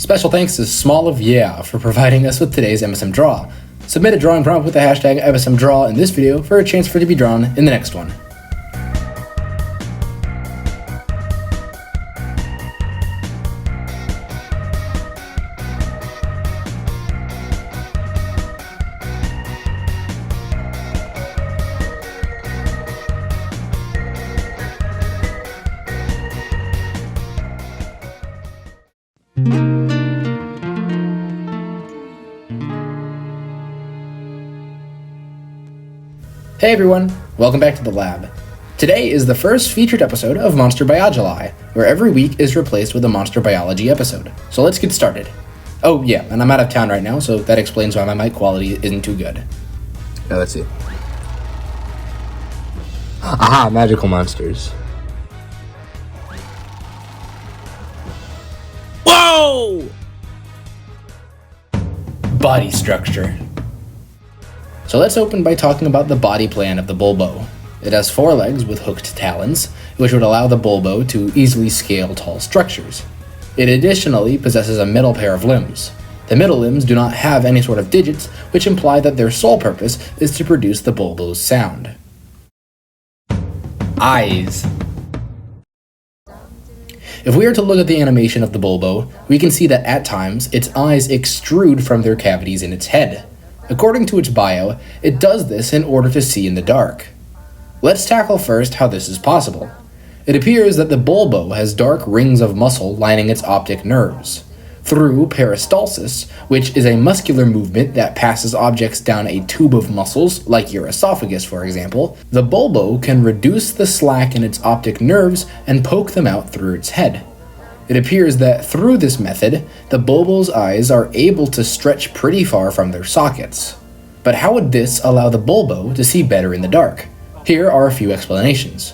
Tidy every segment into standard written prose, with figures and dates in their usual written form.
Special thanks to Small of Yeah for providing us with today's MSM Draw. Submit a drawing prompt with the hashtag MSMDraw in this video for a chance for it to be drawn in the next one. Hey everyone, welcome back to the lab. Today is the first featured episode of Monster Biology, where every week is replaced with a monster biology episode. So let's get started. Oh yeah, and I'm out of town right now, so that explains why my mic quality isn't too good. Now let's see. Aha, magical monsters. Whoa! Body structure. So let's open by talking about the body plan of the Bulbo. It has 4 legs with hooked talons, which would allow the Bulbo to easily scale tall structures. It additionally possesses a middle pair of limbs. The middle limbs do not have any sort of digits, which imply that their sole purpose is to produce the Bulbo's sound. Eyes. If we are to look at the animation of the Bulbo, we can see that at times its eyes extrude from their cavities in its head. According to its bio, it does this in order to see in the dark. Let's tackle first how this is possible. It appears that the Bulbo has dark rings of muscle lining its optic nerves. Through peristalsis, which is a muscular movement that passes objects down a tube of muscles, like your esophagus for example, the Bulbo can reduce the slack in its optic nerves and poke them out through its head. It appears that through this method, the Bulbo's eyes are able to stretch pretty far from their sockets. But how would this allow the Bulbo to see better in the dark? Here are a few explanations.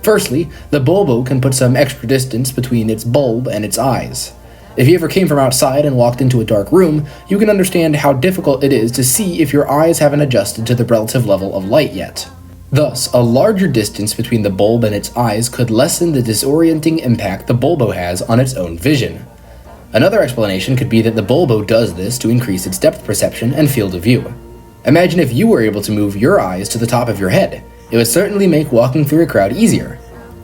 Firstly, the Bulbo can put some extra distance between its bulb and its eyes. If you ever came from outside and walked into a dark room, you can understand how difficult it is to see if your eyes haven't adjusted to the relative level of light yet. Thus, a larger distance between the bulb and its eyes could lessen the disorienting impact the Bulbo has on its own vision. Another explanation could be that the Bulbo does this to increase its depth perception and field of view. Imagine if you were able to move your eyes to the top of your head. It would certainly make walking through a crowd easier,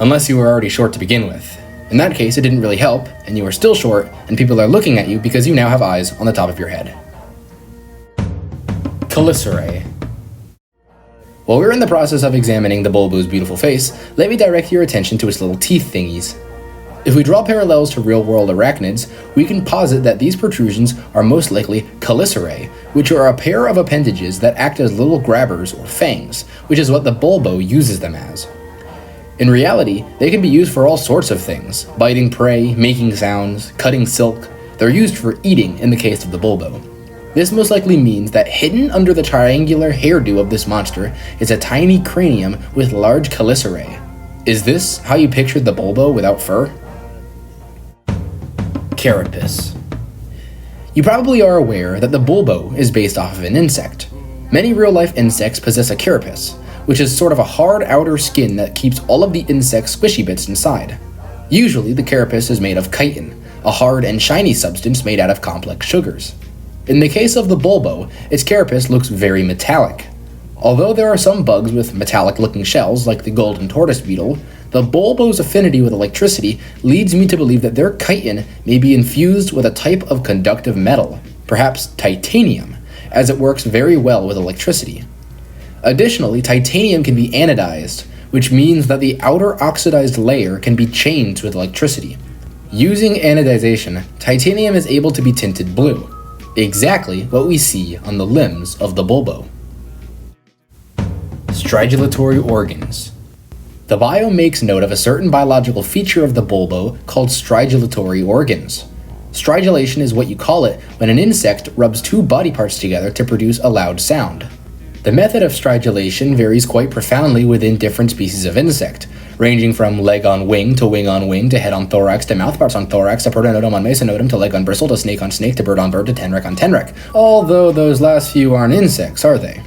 unless you were already short to begin with. In that case, it didn't really help, and you are still short, and people are looking at you because you now have eyes on the top of your head. Chelicerae. While we're in the process of examining the Bulbo's beautiful face, let me direct your attention to its little teeth thingies. If we draw parallels to real-world arachnids, we can posit that these protrusions are most likely chelicerae, which are a pair of appendages that act as little grabbers or fangs, which is what the Bulbo uses them as. In reality, they can be used for all sorts of things: biting prey, making sounds, cutting silk. They're used for eating in the case of the Bulbo. This most likely means that hidden under the triangular hairdo of this monster is a tiny cranium with large chelicerae. Is this how you pictured the Bulbo without fur? Carapace. You probably are aware that the Bulbo is based off of an insect. Many real-life insects possess a carapace, which is sort of a hard outer skin that keeps all of the insect's squishy bits inside. Usually the carapace is made of chitin, a hard and shiny substance made out of complex sugars. In the case of the Bulbo, its carapace looks very metallic. Although there are some bugs with metallic-looking shells, like the golden tortoise beetle, the Bulbo's affinity with electricity leads me to believe that their chitin may be infused with a type of conductive metal, perhaps titanium, as it works very well with electricity. Additionally, titanium can be anodized, which means that the outer oxidized layer can be changed with electricity. Using anodization, titanium is able to be tinted blue. Exactly what we see on the limbs of the Bulbo. Stridulatory organs. The bio makes note of a certain biological feature of the Bulbo called stridulatory organs. Stridulation is what you call it when an insect rubs 2 body parts together to produce a loud sound. The method of stridulation varies quite profoundly within different species of insect, ranging from leg on wing to head on thorax to mouthparts on thorax to protonotum on mesonotum to leg on bristle to snake on snake to bird on bird to tenrec on tenrec. Although those last few aren't insects, are they?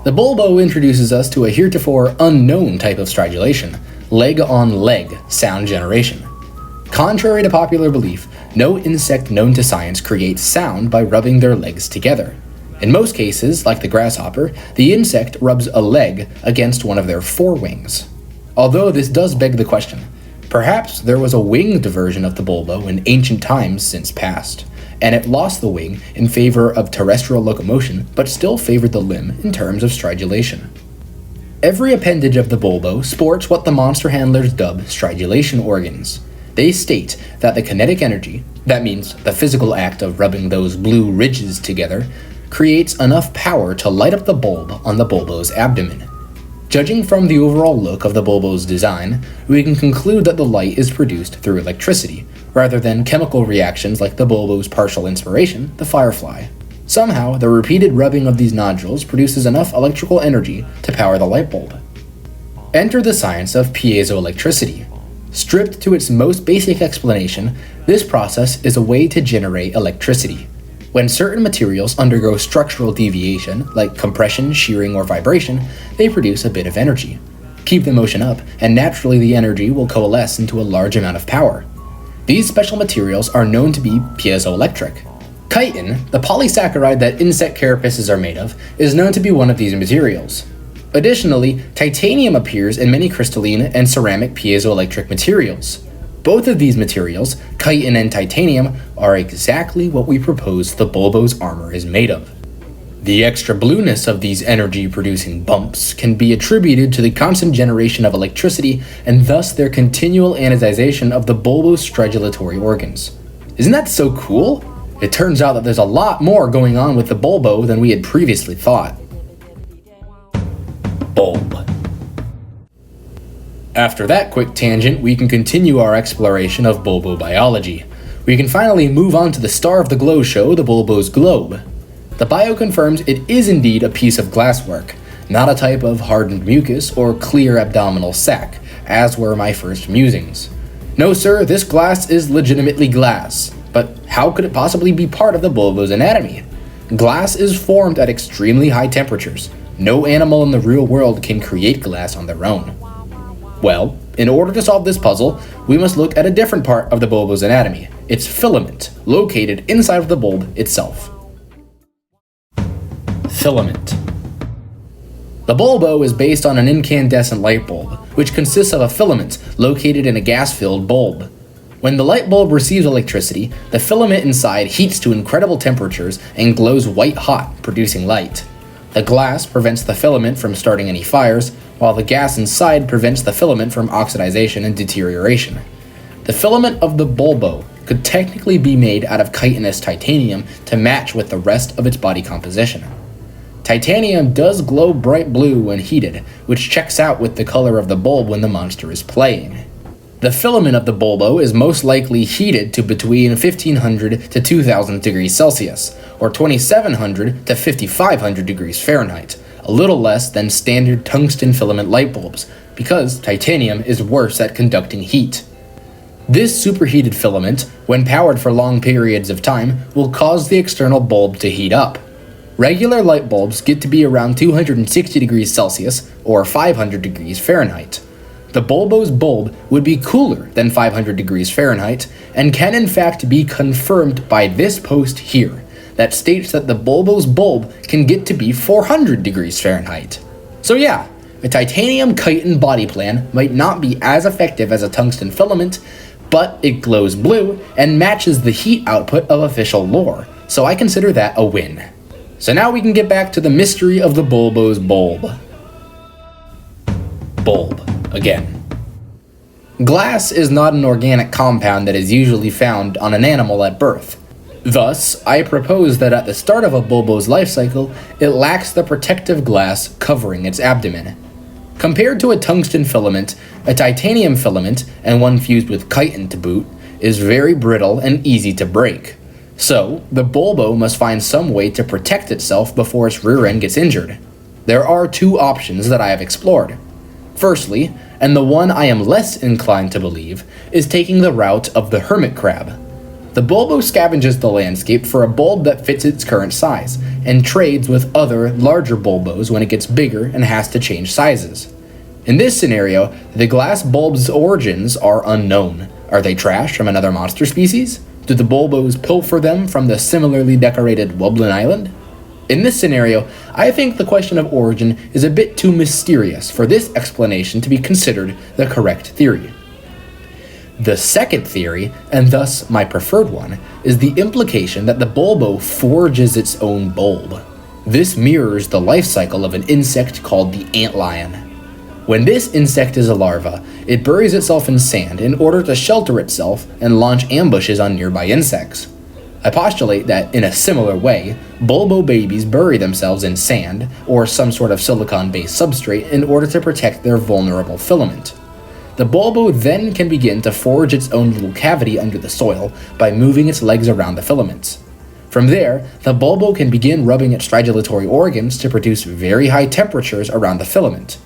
The Bulbo introduces us to a heretofore unknown type of stridulation, leg on leg sound generation. Contrary to popular belief, No insect known to science creates sound by rubbing their legs together. In most cases, like the grasshopper, the insect rubs a leg against one of their forewings. Although this does beg the question, perhaps there was a winged version of the bulbo in ancient times since past, and it lost the wing in favor of terrestrial locomotion, but still favored the limb in terms of stridulation. Every appendage of the bulbo sports what the monster handlers dub stridulation organs. They state that the kinetic energy, that means the physical act of rubbing those blue ridges together, creates enough power to light up the bulb on the bulbo's abdomen. Judging from the overall look of the bulbo's design, we can conclude that the light is produced through electricity, rather than chemical reactions like the bulbo's partial inspiration, the firefly. Somehow, the repeated rubbing of these nodules produces enough electrical energy to power the light bulb. Enter the science of piezoelectricity. Stripped to its most basic explanation, this process is a way to generate electricity. When certain materials undergo structural deviation, like compression, shearing, or vibration, they produce a bit of energy. Keep the motion up, and naturally the energy will coalesce into a large amount of power. These special materials are known to be piezoelectric. Chitin, the polysaccharide that insect carapaces are made of, is known to be one of these materials. Additionally, titanium appears in many crystalline and ceramic piezoelectric materials. Both of these materials, chitin and titanium, are exactly what we propose the bulbo's armor is made of. The extra blueness of these energy-producing bumps can be attributed to the constant generation of electricity and thus their continual anodization of the bulbo's stridulatory organs. Isn't that so cool? It turns out that there's a lot more going on with the bulbo than we had previously thought. Bulb. After that quick tangent, we can continue our exploration of bulbo biology. We can finally move on to the star of the glow show, the bulbo's globe. The bio confirms it is indeed a piece of glasswork, not a type of hardened mucus or clear abdominal sac, as were my first musings. No sir, this glass is legitimately glass, but how could it possibly be part of the bulbo's anatomy? Glass is formed at extremely high temperatures. No animal in the real world can create glass on their own. Well, in order to solve this puzzle, we must look at a different part of the bulbo's anatomy, its filament, located inside of the bulb itself. Filament. The bulbo is based on an incandescent light bulb, which consists of a filament located in a gas-filled bulb. When the light bulb receives electricity, the filament inside heats to incredible temperatures and glows white hot, producing light. The glass prevents the filament from starting any fires, while the gas inside prevents the filament from oxidization and deterioration. The filament of the bulbo could technically be made out of chitinous titanium to match with the rest of its body composition. Titanium does glow bright blue when heated, which checks out with the color of the bulb when the monster is playing. The filament of the bulbo is most likely heated to between 1500 to 2000 degrees Celsius, or 2700 to 5500 degrees Fahrenheit, a little less than standard tungsten filament light bulbs, because titanium is worse at conducting heat. This superheated filament, when powered for long periods of time, will cause the external bulb to heat up. Regular light bulbs get to be around 260 degrees Celsius, or 500 degrees Fahrenheit. The bulbo's bulb would be cooler than 500 degrees Fahrenheit, and can in fact be confirmed by this post here, that states that the bulbo's bulb can get to be 400 degrees Fahrenheit. So yeah, a titanium chitin body plan might not be as effective as a tungsten filament, but it glows blue and matches the heat output of official lore, so I consider that a win. So now we can get back to the mystery of the bulbo's bulb. Bulb. Again. Glass is not an organic compound that is usually found on an animal at birth. Thus, I propose that at the start of a bulbo's life cycle, it lacks the protective glass covering its abdomen. Compared to a tungsten filament, a titanium filament, and one fused with chitin to boot, is very brittle and easy to break. So, the bulbo must find some way to protect itself before its rear end gets injured. There are two options that I have explored. Firstly, and the one I am less inclined to believe, is taking the route of the hermit crab. The bulbo scavenges the landscape for a bulb that fits its current size, and trades with other, larger bulbos when it gets bigger and has to change sizes. In this scenario, the glass bulb's origins are unknown. Are they trash from another monster species? Do the Bulbos pilfer them from the similarly decorated Wublin Island? In this scenario, I think the question of origin is a bit too mysterious for this explanation to be considered the correct theory. The second theory, and thus my preferred one, is the implication that the Bulbo forges its own bulb. This mirrors the life cycle of an insect called the antlion. When this insect is a larva, it buries itself in sand in order to shelter itself and launch ambushes on nearby insects. I postulate that, in a similar way, Bulbo babies bury themselves in sand or some sort of silicon-based substrate in order to protect their vulnerable filament. The Bulbo then can begin to forge its own little cavity under the soil by moving its legs around the filaments. From there, the Bulbo can begin rubbing its stridulatory organs to produce very high temperatures around the filament.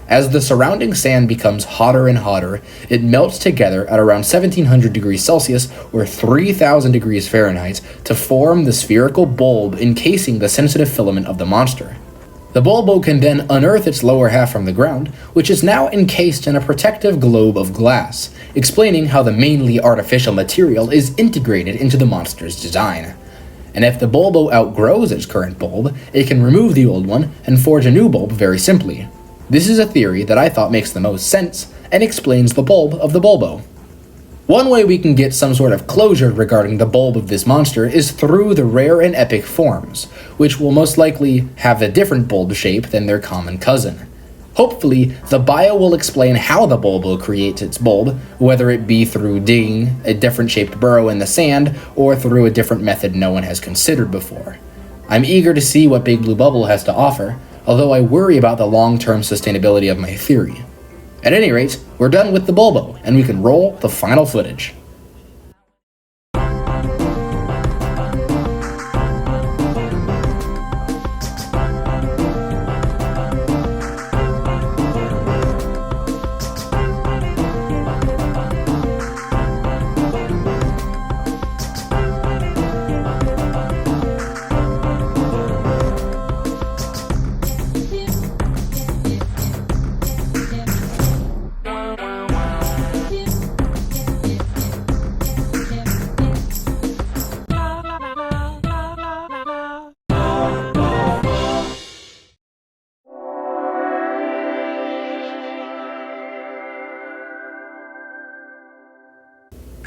As the surrounding sand becomes hotter and hotter, it melts together at around 1700 degrees Celsius or 3000 degrees Fahrenheit to form the spherical bulb encasing the sensitive filament of the monster. The Bulbo can then unearth its lower half from the ground, which is now encased in a protective globe of glass, explaining how the mainly artificial material is integrated into the monster's design. And if the Bulbo outgrows its current bulb, it can remove the old one and forge a new bulb very simply. This is a theory that I thought makes the most sense and explains the bulb of the Bulbo. One way we can get some sort of closure regarding the bulb of this monster is through the rare and epic forms, which will most likely have a different bulb shape than their common cousin. Hopefully, the bio will explain how the Bulbo creates its bulb, whether it be through digging a different shaped burrow in the sand or through a different method no one has considered before. I'm eager to see what Big Blue Bubble has to offer, although I worry about the long-term sustainability of my theory. At any rate, we're done with the Bulbo, and we can roll the final footage.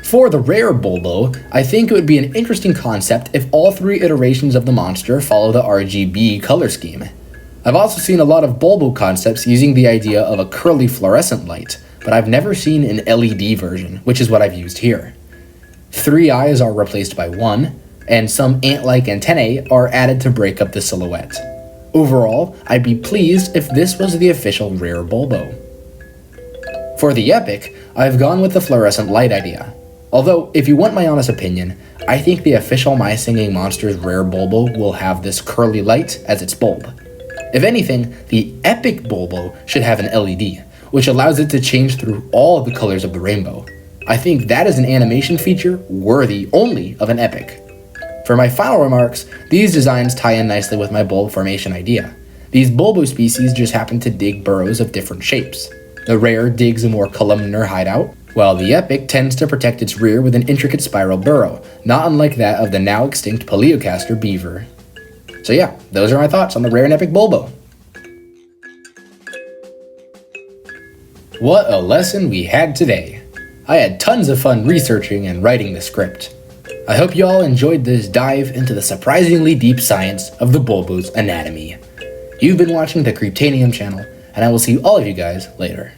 For the rare Bulbo, I think it would be an interesting concept if all three iterations of the monster follow the RGB color scheme. I've also seen a lot of Bulbo concepts using the idea of a curly fluorescent light, but I've never seen an LED version, which is what I've used here. 3 eyes are replaced by 1, and some ant-like antennae are added to break up the silhouette. Overall, I'd be pleased if this was the official rare Bulbo. For the epic, I've gone with the fluorescent light idea. Although, if you want my honest opinion, I think the official My Singing Monsters rare Bulbo will have this curly light as its bulb. If anything, the epic Bulbo should have an LED, which allows it to change through all the colors of the rainbow. I think that is an animation feature worthy only of an epic. For my final remarks, these designs tie in nicely with my bulb formation idea. These Bulbo species just happen to dig burrows of different shapes. The rare digs a more columnar hideout, while the epic tends to protect its rear with an intricate spiral burrow, not unlike that of the now extinct Paleocaster beaver. So yeah, those are my thoughts on the rare and epic Bulbo. What a lesson we had today. I had tons of fun researching and writing the script. I hope you all enjoyed this dive into the surprisingly deep science of the Bulbo's anatomy. You've been watching the Cryptanium channel, and I will see all of you guys later.